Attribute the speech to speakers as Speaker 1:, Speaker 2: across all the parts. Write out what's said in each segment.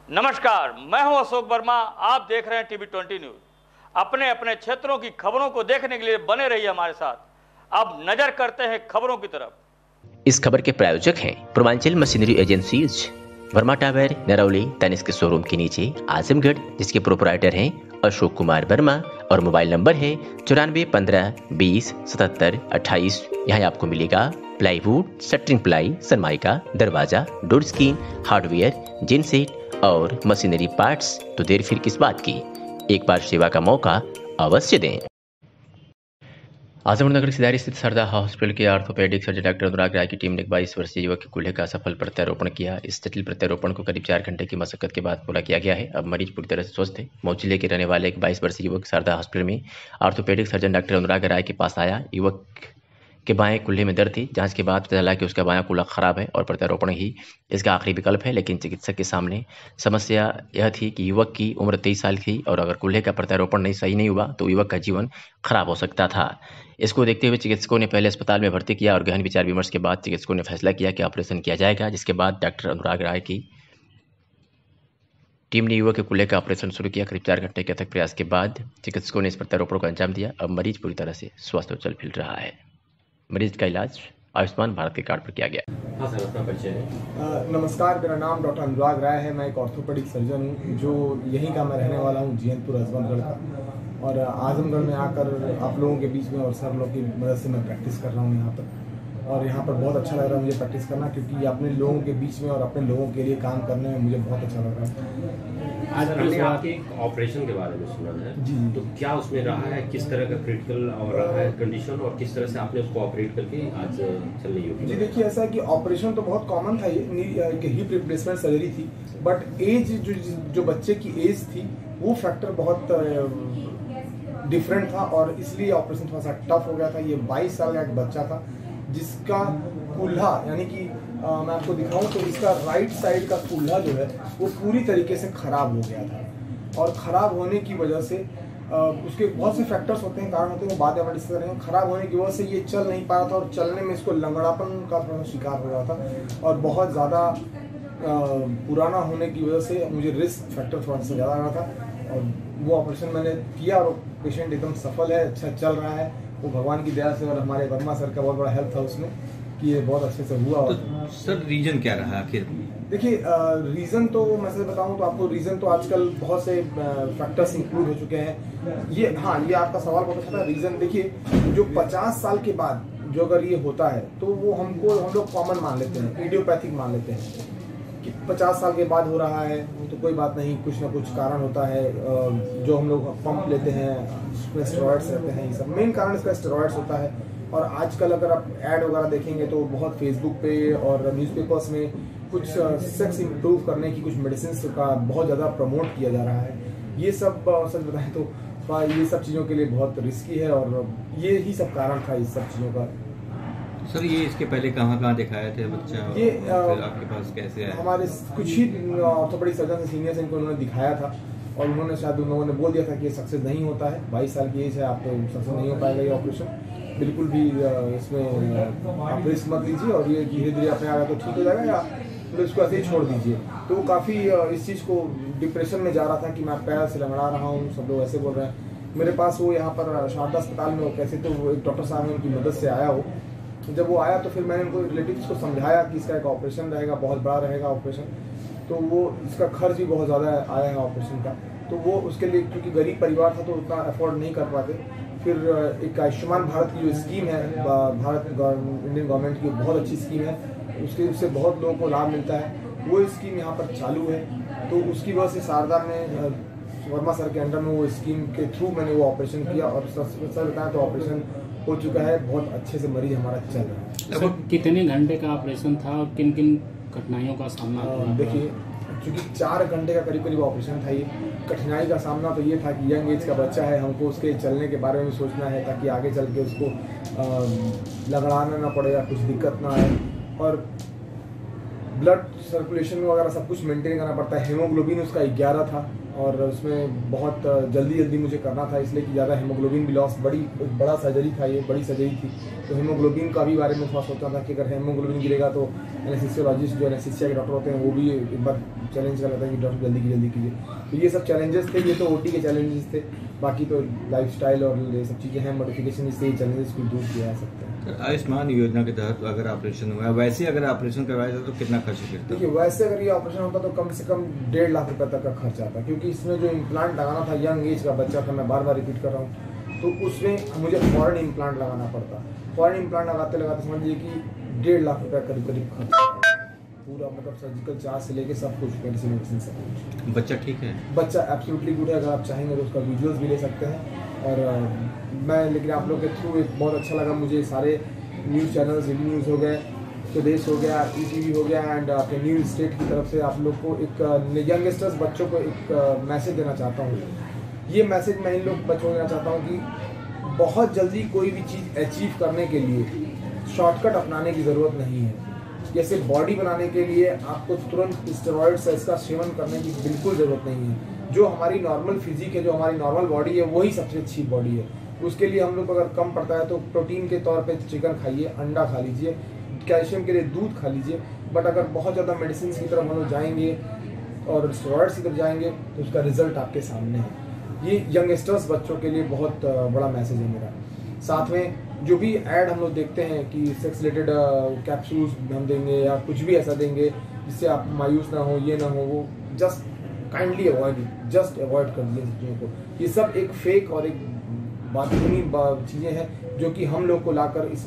Speaker 1: नमस्कार, मैं हूं अशोक वर्मा। आप देख रहे हैं टीवी 20 न्यूज। अपने अपने क्षेत्रों की खबरों को देखने के लिए बने रहिए हमारे साथ। अब नजर करते हैं खबरों की तरफ।
Speaker 2: इस खबर के प्रायोजक हैं Purvanchal machinery agencies, Verma tower, Narauli, Tanishq के शोरूम के नीचे आजमगढ़, जिसके प्रोपराइटर हैं अशोक कुमार वर्मा और मोबाइल नंबर है 9415207728। यहाँ आपको मिलेगा प्लाईवुड, शटरिंग प्लाई, सनमाइका, दरवाजा, डोर स्क्रीन, हार्डवेयर, जिन सेट और मशीनरी पार्ट्स। तो देर फिर किस बात की, एक बार सेवा का मौका अवश्य दें। आजमगढ़ नगर सिधारी स्थित सरदा हॉस्पिटल के ऑर्थोपेडिक सर्जन डॉक्टर अनुराग राय की टीम ने एक 22 वर्षीय युवक के कूल्हे का सफल प्रत्यारोपण किया। इस जटिल प्रत्यारोपण को करीब 4 घंटे की मशक्कत के बाद पूरा किया गया है। अब मरीज पूरी तरह से स्वस्थ है। मऊ जिले के रहने वाले एक 22 वर्षीय युवक सरदा हॉस्पिटल में ऑर्थोपेडिक सर्जन डॉक्टर अनुराग राय के पास आया। युवक के बाएं कुल्हे में दर्द थी। जांच के बाद पता चला कि उसका बायां कुल्हा खराब है और प्रत्यारोपण ही इसका आखिरी विकल्प है। लेकिन चिकित्सक के सामने समस्या यह थी कि युवक की उम्र 23 साल थी और अगर कुल्हे का प्रत्यारोपण सही नहीं हुआ तो युवक का जीवन खराब हो सकता था। इसको देखते हुए चिकित्सकों ने पहले अस्पताल में भर्ती किया और गहन विचार विमर्श के बाद चिकित्सकों ने फैसला किया कि ऑपरेशन किया जाएगा, जिसके बाद डॉक्टर अनुराग राय की टीम ने युवक के कुल्हे का ऑपरेशन शुरू किया। करीब 4 घंटे के अथक प्रयास के बाद चिकित्सकों ने इस प्रत्यारोपण को अंजाम दिया। अब मरीज पूरी तरह से स्वस्थ और चल फिर रहा है। मरीज का इलाज आयुष्मान भारत के कार्ड पर किया गया।
Speaker 3: हाँ सर, अपना परिचय है।
Speaker 4: नमस्कार, मेरा नाम डॉक्टर अनुराग राय है। मैं एक ऑर्थोपेडिक सर्जन हूँ, जो यहीं का मैं रहने वाला हूँ, जीएनपुर आजमगढ़ का। और आजमगढ़ में आकर आप लोगों के बीच में और सर लोग की मदद से मैं प्रैक्टिस कर रहा हूँ यहाँ पर। और यहाँ पर बहुत अच्छा लग रहा है मुझे प्रैक्टिस करना, क्योंकि अपने लोगों के बीच में और अपने लोगों के लिए काम करने में मुझे बहुत अच्छा लग रहा है।
Speaker 3: आज हमने आपके एक ऑपरेशन के बारे में सुना है
Speaker 4: जी,
Speaker 3: तो क्या उसमें रहा है, किस तरह का क्रिटिकल और रहा है कंडीशन, और किस तरह से आपने उसको ऑपरेट करके आज चलने योग्य?
Speaker 4: जी देखिए, ऐसा है कि ऑपरेशन तो बहुत कॉमन था, ये हिप रिप्लेसमेंट सर्जरी थी। बट एज जो बच्चे की एज थी वो फैक्टर बहुत डिफरेंट था और इसलिए ऑपरेशन थोड़ा सा टफ हो गया था। ये 22 साल का एक बच्चा था जिसका कूल्हा, यानी कि मैं आपको दिखाऊं तो इसका राइट साइड का कूल्हा जो है वो पूरी तरीके से खराब हो गया था। और खराब होने की वजह से उसके बहुत से फैक्टर्स होते हैं, कारण होते हैं, वो बाद में डिस्कस करेंगे। खराब होने की वजह से ये चल नहीं पा रहा था और चलने में इसको लंगड़ापन का थोड़ा शिकार हो रहा था। और बहुत ज़्यादा पुराना होने की वजह से मुझे रिस्क फैक्टर थोड़ा सा ज़्यादा आ रहा था। और वो ऑपरेशन मैंने किया और पेशेंट एकदम सफल है, अच्छा चल रहा है। वो भगवान की दया से और हमारे वर्मा सर का बहुत बड़ा हेल्प था उसमें कि ये बहुत अच्छे से हुआ।
Speaker 5: तो सर रीजन क्या रहा आखिर?
Speaker 4: देखिए, रीज़न तो मैं सच बताऊं तो आपको रीज़न तो आजकल बहुत से फैक्टर्स इंक्लूड हो चुके हैं। ये आपका सवाल बहुत अच्छा था। रीज़न देखिए, जो 50 साल के बाद जो अगर ये होता है तो वो हम लोग कॉमन मान लेते हैं, इडियोपैथिक मान लेते हैं कि 50 साल के बाद हो रहा है तो कोई बात नहीं, कुछ ना कुछ कारण होता है। जो हम लोग पंप लेते हैं, उसमें स्टेरॉइड्स रहते हैं, ये सब मेन कारण इसका स्टेरॉइड्स होता है। और आजकल अगर आप ऐड वगैरह देखेंगे तो बहुत फेसबुक पे और न्यूज़पेपर्स में कुछ सेक्स इम्प्रूव करने की कुछ मेडिसिन का बहुत ज़्यादा प्रमोट किया जा रहा है। ये सब सच बताएं तो ये सब चीज़ों के लिए बहुत रिस्की है और ये ही सब कारण था इस सब चीज़ों का।
Speaker 5: सर ये इसके पहले कहाँ दिखाए थे बच्चा?
Speaker 4: ये
Speaker 5: फिर आपके पास कैसे आया?
Speaker 4: हमारे कुछ ही ऑर्थोपेडिक सर्जन सीनियर्स इनको उन्होंने दिखाया था और उन्होंने शायद उन लोगों ने बोल दिया था कि ये सक्सेस नहीं होता है, 22 साल की एज है, आपको सक्सेस नहीं हो पाएगा ये ऑपरेशन, बिल्कुल भी इसमें आप रिस्क मत लीजिए और ये धीरे धीरे अपने आएगा तो ठीक हो जाएगा, या तो इसको ऐसे ही छोड़ दीजिए। तो वो काफ़ी इस चीज़ को डिप्रेशन में जा रहा था कि मैं पैर से लंगड़ा रहा हूँ, सब लोग ऐसे बोल रहे हैं। मेरे पास वो यहाँ पर शारदा अस्पताल में वो कैसे तो वो एक डॉक्टर साहब ने उनकी मदद से आया हो। जब वो आया तो फिर मैंने उनको रिलेटिव्स को समझाया कि इसका एक ऑपरेशन रहेगा, बहुत बड़ा रहेगा ऑपरेशन, तो वो इसका खर्च भी बहुत ज़्यादा आया है ऑपरेशन का। तो वो उसके लिए, क्योंकि गरीब परिवार था तो उतना अफोर्ड नहीं कर पाते। फिर एक आयुष्मान भारत की जो स्कीम है, इंडियन गवर्नमेंट की बहुत अच्छी स्कीम है, उससे बहुत लोगों को लाभ मिलता है। वो स्कीम यहाँ पर चालू है, तो उसकी वजह से शारदा में वर्मा सर के अंडर में वो स्कीम के थ्रू मैंने वो ऑपरेशन किया और सर बताया तो ऑपरेशन हो चुका है, बहुत अच्छे से मरीज हमारा चल रहा है।
Speaker 6: सर कितने घंटे का ऑपरेशन था और किन किन कठिनाइयों का सामना करना?
Speaker 4: देखिए, चूँकि 4 घंटे का करीब ऑपरेशन था, ये कठिनाई का सामना तो ये था कि यंग एज का बच्चा है, हमको उसके चलने के बारे में सोचना है ताकि आगे चल के उसको लगड़ाना ना पड़े या कुछ दिक्कत ना आए। और ब्लड सर्कुलेशन वगैरह सब कुछ मेंटेन करना पड़ता है। हीमोग्लोबिन उसका 11 था और उसमें बहुत जल्दी मुझे करना था, इसलिए कि ज़्यादा हीमोग्लोबिन भी लॉस, बड़ा सर्जरी था, ये बड़ी सर्जरी थी। तो हीमोग्लोबिन का भी बारे में थोड़ा सोचा था कि अगर हीमोग्लोबिन गिरेगा तो एनेस्थीसियोलॉजिस्ट जो एनेस्थीसिया के डॉक्टर होते हैं वो भी एक बार चैलेंज कर लेता है कि डॉक्टर जल्दी कीजिए। तो ये सब चैलेंजेस थे, ये तो ओटी के चैलेंजेस थे। बाकी तो लाइफस्टाइल और ये सब चीज़ें हैं, मॉडिफिकेशन, इससे ये चैलेंजेस को दूर किया जा सकता है।
Speaker 5: आयुष्मान योजना के तहत अगर ऑपरेशन हुआ, वैसे अगर ऑपरेशन करवाया जाए तो कितना खर्च गिरता है?
Speaker 4: देखिए, वैसे अगर ये ऑपरेशन होता तो कम से कम 1.5 लाख रुपए तक का खर्च आता, क्योंकि इसमें जो इम्प्लांट लगाना था, यंग एज का बच्चा था, मैं बार बार रिपीट कर रहा हूँ, तो उसमें मुझे फॉरेन इम्प्लांट लगाना पड़ता। फॉरेन इम्प्लांट लगाते समझ लीजिए कि 1.5 लाख रुपये करीब खर्च आता। पूरा मतलब सर्जिकल चार्ज से लेके सब कुछ, मेडिसिन सब कुछ।
Speaker 5: बच्चा ठीक है?
Speaker 4: बच्चा एब्सोल्युटली गुड है। अगर आप चाहेंगे तो उसका विजुअल्स भी ले सकते हैं। और मैं लेकिन आप लोग के थ्रू एक बहुत अच्छा लगा मुझे, सारे न्यूज़ चैनल्स, डी न्यूज़ हो गए, प्रदेश हो गया, ETV हो गया, एंड आपके न्यूज़ स्टेट की तरफ से आप लोग को एक यंगस्टर्स बच्चों को एक मैसेज देना चाहता हूँ। ये मैसेज मैं इन लोग बच्चों को देना चाहता हूँ कि बहुत जल्दी कोई भी चीज़ अचीव करने के लिए शॉर्टकट अपनाने की ज़रूरत नहीं है। जैसे बॉडी बनाने के लिए आपको तुरंत स्टेरॉइड्स इसका सेवन करने की बिल्कुल ज़रूरत नहीं है। जो हमारी नॉर्मल फिजिक है, जो हमारी नॉर्मल बॉडी है, वही सबसे अच्छी बॉडी है। उसके लिए हम लोग को अगर कम पड़ता है तो प्रोटीन के तौर पे चिकन खाइए, अंडा खा लीजिए, कैल्शियम के लिए दूध खा लीजिए। बट अगर बहुत ज़्यादा मेडिसिन की तरफ हम लोग जाएंगे और स्टेरॉइड्स की तरफ जाएंगे तो उसका रिजल्ट आपके सामने है। ये यंगस्टर्स बच्चों के लिए बहुत बड़ा मैसेज है मेरा। साथ में जो भी ऐड हम लोग देखते हैं कि सेक्स रिलेटेड कैप्सूल्स हम देंगे या कुछ भी ऐसा देंगे जिससे आप मायूस ना हो, ये ना हो, वो जस्ट काइंडली जस्ट अवॉइड कर दिए चीज़ों को। ये सब एक फेक और एक बातूनी चीज़ें हैं जो कि हम लोग को लाकर इस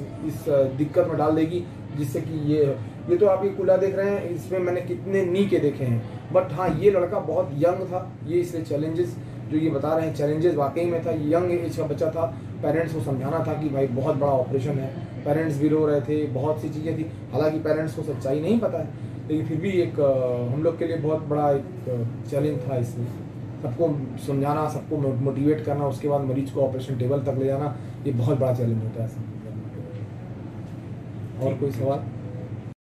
Speaker 4: दिक्कत में डाल देगी, जिससे कि ये तो आप ये कूला देख रहे हैं, इसमें मैंने कितने नी के देखे हैं। बट हाँ, ये लड़का बहुत यंग था, ये इसलिए चैलेंजेस जो ये बता रहे हैं चैलेंजेस वाकई में था। यंग एज का बच्चा था, पेरेंट्स को समझाना था कि भाई बहुत बड़ा ऑपरेशन है। पेरेंट्स भी रो रहे थे, बहुत सी चीज़ें थी। हालांकि पेरेंट्स को सच्चाई नहीं पता है, लेकिन फिर भी एक हम लोग के लिए बहुत बड़ा एक चैलेंज था इसमें। सबको समझाना, सबको मोटिवेट करना, उसके बाद मरीज को ऑपरेशन टेबल तक ले जाना, ये बहुत बड़ा चैलेंज होता है। और कोई सवाल?